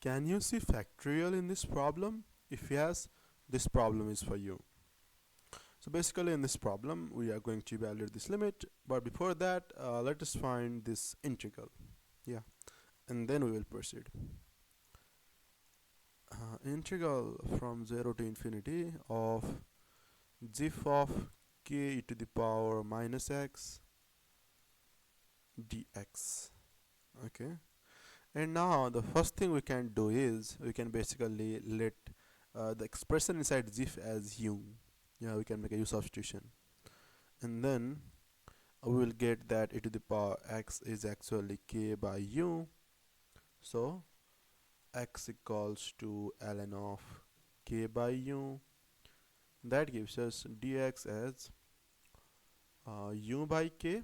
Can you see factorial in this problem? If yes, this problem is for you. So basically in this problem we are going to evaluate this limit, but before that let us find this integral. Yeah, and then we will proceed. Integral from 0 to infinity of gif of k e to the power minus x dx. Okay, and now the first thing we can do is we can basically let the expression inside gif as u. Yeah, we can make a u substitution, and then we will get that e to the power x is actually k by u. So x equals to ln of k by u. That gives us dx as u by k,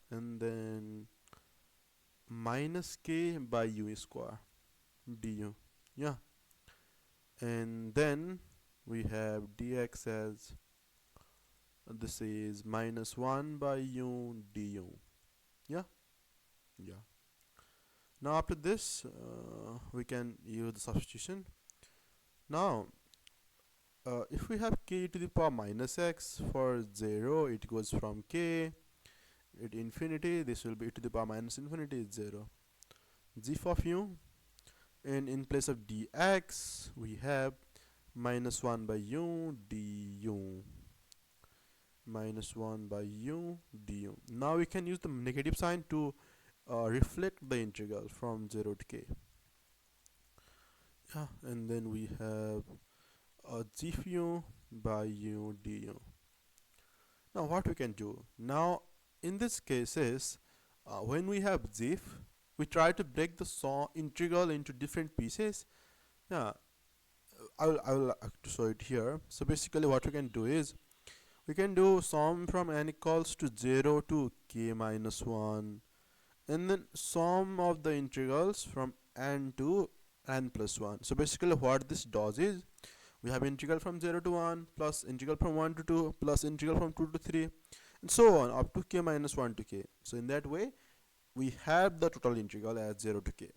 and then minus k by u square du. Yeah, and then we have dx as this is minus 1 by u du. Yeah, yeah. Now after this we can use the substitution. Now if we have k to the power minus x, for 0 it goes from k, at infinity this will be e to the power minus infinity is 0. Gif of u, and in place of dx we have minus 1 by u du, minus 1 by u du. Now we can use the negative sign to reflect the integral from 0 to k. Yeah, and then we have gif u by u du. Now what we can do now in this cases, when we have gif, we try to break the integral into different pieces. Yeah, I will show it here. So basically what we can do is we can do sum from n equals to 0 to k minus 1, and then sum of the integrals from n to n plus 1. So basically what this does is we have integral from 0 to 1 plus integral from 1 to 2 plus integral from 2 to 3 and so on up to k minus 1 to k. So in that way we have the total integral as 0 to k.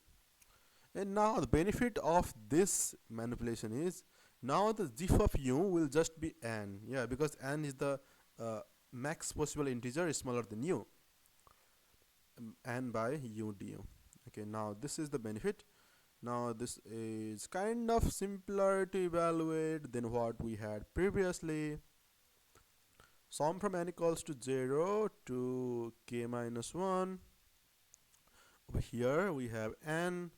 And now the benefit of this manipulation is now the gif of u will just be n. Yeah, because n is the max possible integer smaller than u, n by u du. Okay, now this is the benefit. Now this is kind of simpler to evaluate than what we had previously. Sum from n equals to 0 to k minus 1. Over here we have n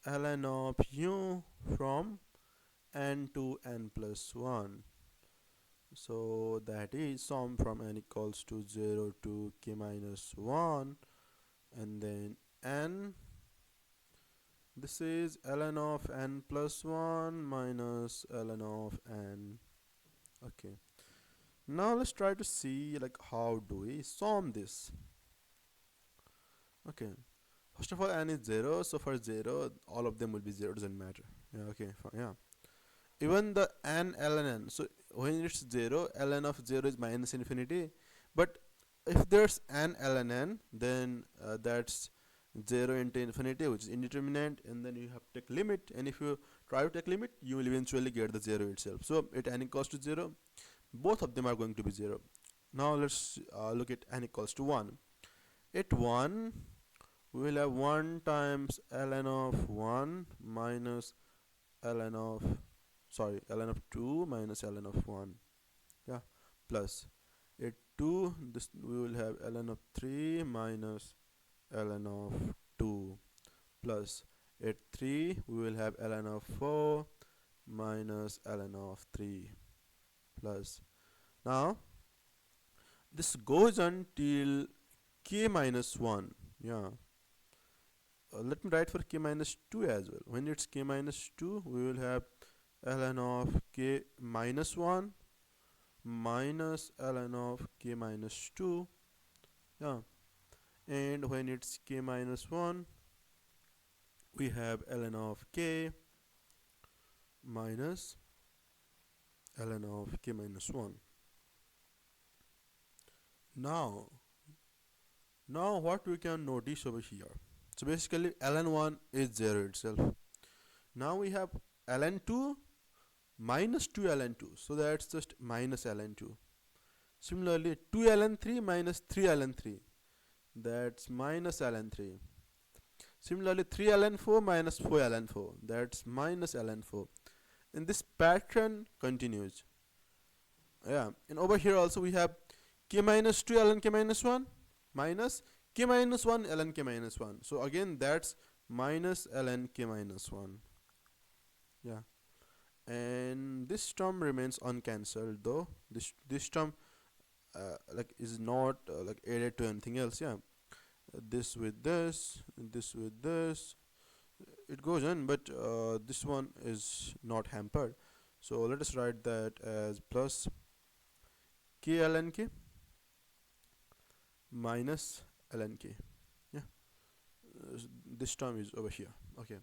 ln of u from n to n plus 1. So that is sum from n equals to 0 to k minus 1, and then n, this is ln of n plus 1 minus ln of n. Okay, now let's try to see like how do we sum this. Okay, first of all n is 0, so for 0 all of them will be 0, doesn't matter. Yeah, okay, fine. Yeah, even the n ln n, so when it's 0, ln of 0 is minus infinity, but if there's n ln n, then that's 0 into infinity, which is indeterminate, and then you have to take limit, and if you try to take limit you will eventually get the 0 itself. So at n equals to 0 both of them are going to be 0. Now let's look at n equals to 1. At 1 we will have 1 times ln of 1 minus ln of ln of 2 minus ln of 1. Yeah, plus at 2 this we will have ln of 3 minus ln of 2, plus at 3 we will have ln of 4 minus ln of 3, plus now this goes until k minus 1. Yeah, let me write for k minus 2 as well. When it's k minus 2 we will have ln of k minus 1 minus ln of k minus 2. Yeah, and when it's k minus 1 we have ln of k minus ln of k minus 1. Now what we can notice over here, so basically ln 1 is 0 itself, Now we have ln2 minus 2 ln2, so that's just minus ln2. Similarly, 2 ln3 minus 3 ln3, that's minus ln3. Similarly, 3 ln4 minus 4 ln4, that's minus ln4. And this pattern continues. Yeah, and over here also we have k minus 2 ln k minus 1 minus k minus 1 ln k minus 1. So again that's minus ln k minus 1. Yeah, and this term remains uncancelled, though this term like is not like added to anything else. Yeah, this with this, this with this, it goes on, but this one is not hampered. So let us write that as plus k ln k minus ln k. Yeah, this term is over here. Okay,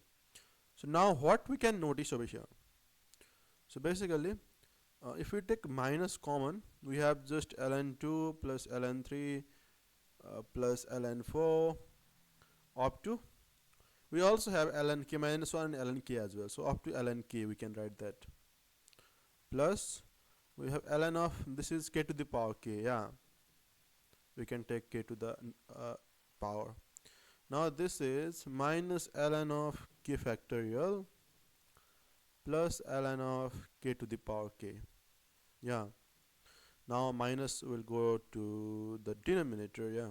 so now what we can notice over here, so basically if we take minus common, we have just ln2 plus ln3 plus ln4 up to, we also have ln k minus 1 and ln k as well, so up to ln k we can write that, plus we have ln of, this is k to the power k. Yeah, we can take k to the power. Now this is minus ln of k factorial plus ln of k to the power k. Yeah, now minus will go to the denominator. Yeah,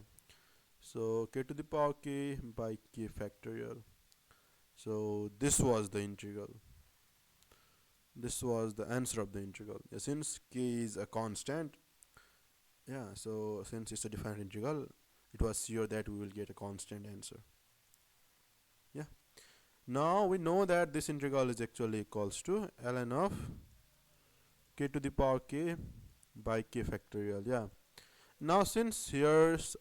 so k to the power k by k factorial. So this was the integral, this was the answer of the integral. Yeah, since k is a constant, yeah, so since it's a definite integral, it was sure that we will get a constant answer. Yeah, now we know that this integral is actually equals to ln of k to the power k by k factorial. Yeah, now since here's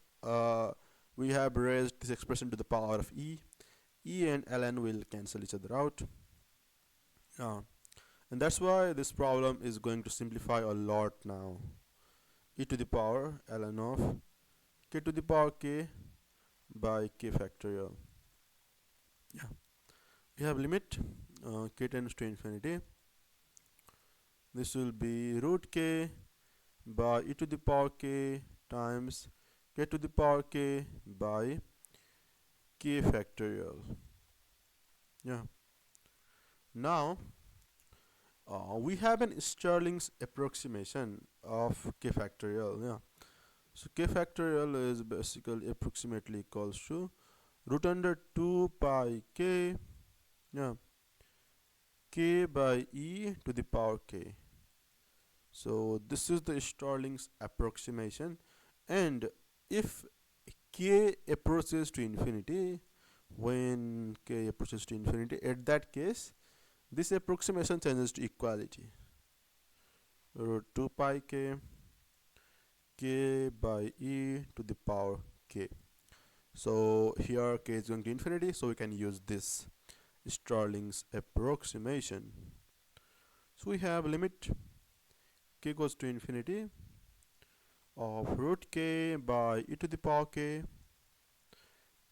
we have raised this expression to the power of e and ln will cancel each other out. And that's why this problem is going to simplify a lot now. E to the power ln of k to the power k by k factorial. Yeah, we have limit k tends to infinity. This will be root k by e to the power k times k to the power k by k factorial. Yeah, now we have an Stirling's approximation of k factorial. Yeah, so k factorial is basically approximately equals to root under 2 pi k, yeah, k by e to the power k. So this is the Stirling's approximation, and if k approaches to infinity, when k approaches to infinity, at that case this approximation changes to equality, root 2 pi k k by e to the power k. So here k is going to infinity, so we can use this Stirling's approximation. So we have limit k goes to infinity of root k by e to the power k,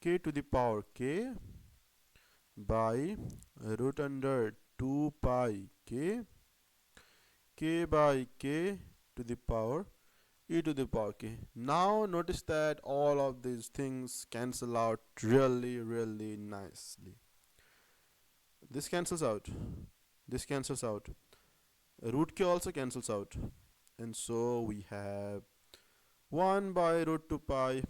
k to the power k by root under 2 pi k, k by k to the power e to the power k. Now notice that all of these things cancel out really nicely. This cancels out, this cancels out, root k also cancels out, and so we have 1 by root 2 pi.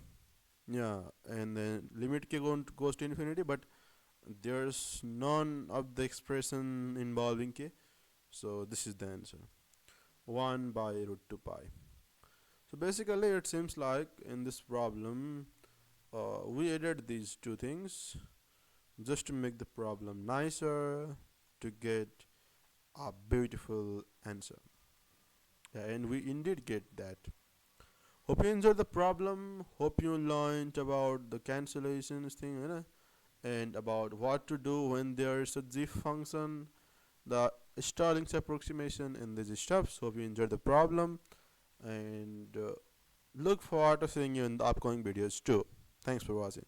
Yeah, and then limit k goes to infinity, but there's none of the expression involving k, so this is the answer, 1 by root 2 pi. So basically it seems like in this problem we added these two things just to make the problem nicer, to get a beautiful answer. Yeah, and we indeed get that. Hope you enjoyed the problem, hope you learned about the cancellations thing, you know, and about what to do when there is a GIF function, the Stirling's approximation, and these stuff. So hope you enjoyed the problem, and look forward to seeing you in the upcoming videos too. Thanks for watching.